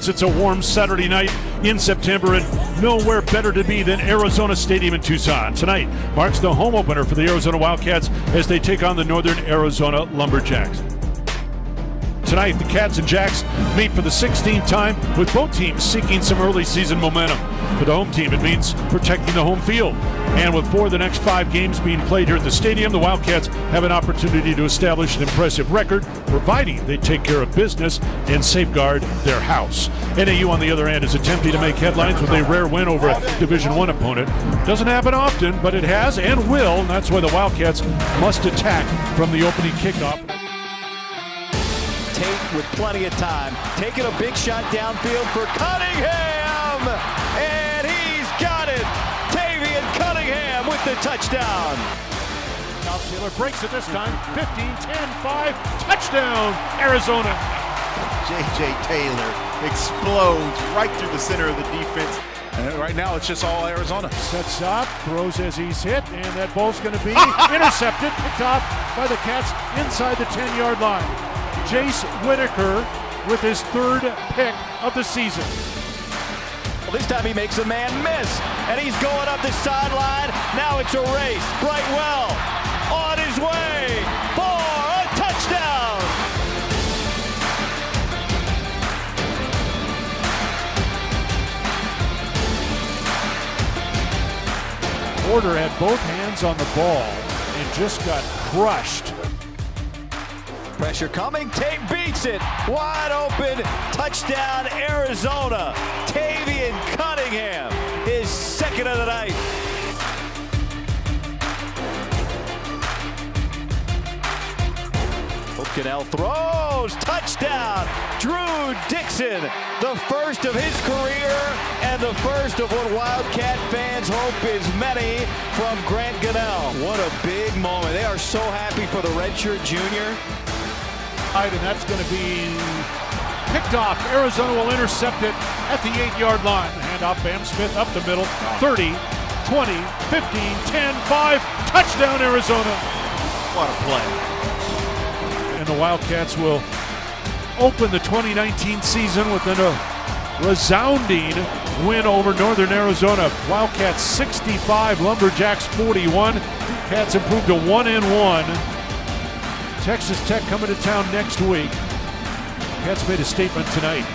It's a warm Saturday night in September, and nowhere better to be than Arizona Stadium in Tucson. Tonight marks the home opener for the Arizona Wildcats as they take on the Northern Arizona Lumberjacks. Tonight, the Cats and Jacks meet for the 16th time, with both teams seeking some early season momentum. For the home team, it means protecting the home field. And with 4 of the next 5 games being played here at the stadium, the Wildcats have an opportunity to establish an impressive record, providing they take care of business and safeguard their house. NAU, on the other hand, is attempting to make headlines with a rare win over a Division I opponent. Doesn't happen often, but it has and will, and that's why the Wildcats must attack from the opening kickoff. Tate with plenty of time, taking a big shot downfield for Cunningham, and he's got it. Cunningham with the touchdown. Now Taylor breaks it this time. 15-10-5, touchdown, Arizona. J.J. Taylor explodes right through the center of the defense. And right now it's just all Arizona. Sets up, throws as he's hit, and that ball's going to be intercepted, picked off by the Cats inside the 10-yard line. Jace Whitaker with his 3rd pick of the season. This time he makes a man miss, and he's going up the sideline. Now it's a race. Brightwell on his way for a touchdown. Porter had both hands on the ball and just got crushed. Pressure coming, Tate beats it, wide open, touchdown Arizona. Tavian Cunningham, his 2nd of the night. Canell throws, touchdown, Drew Dixon, the 1st of his career and the 1st of what Wildcat fans hope is many from Grant Gunnell. What a big moment. They are so happy for the redshirt junior. And that's going to be picked off. Arizona will intercept it at the 8-yard line. Hand off Bam Smith up the middle. 30, 20, 15, 10, 5. Touchdown, Arizona. What a play. And the Wildcats will open the 2019 season with a resounding win over Northern Arizona. Wildcats 65, Lumberjacks 41. Cats improved to 1-1. Texas Tech coming to town next week. Cats made a statement tonight.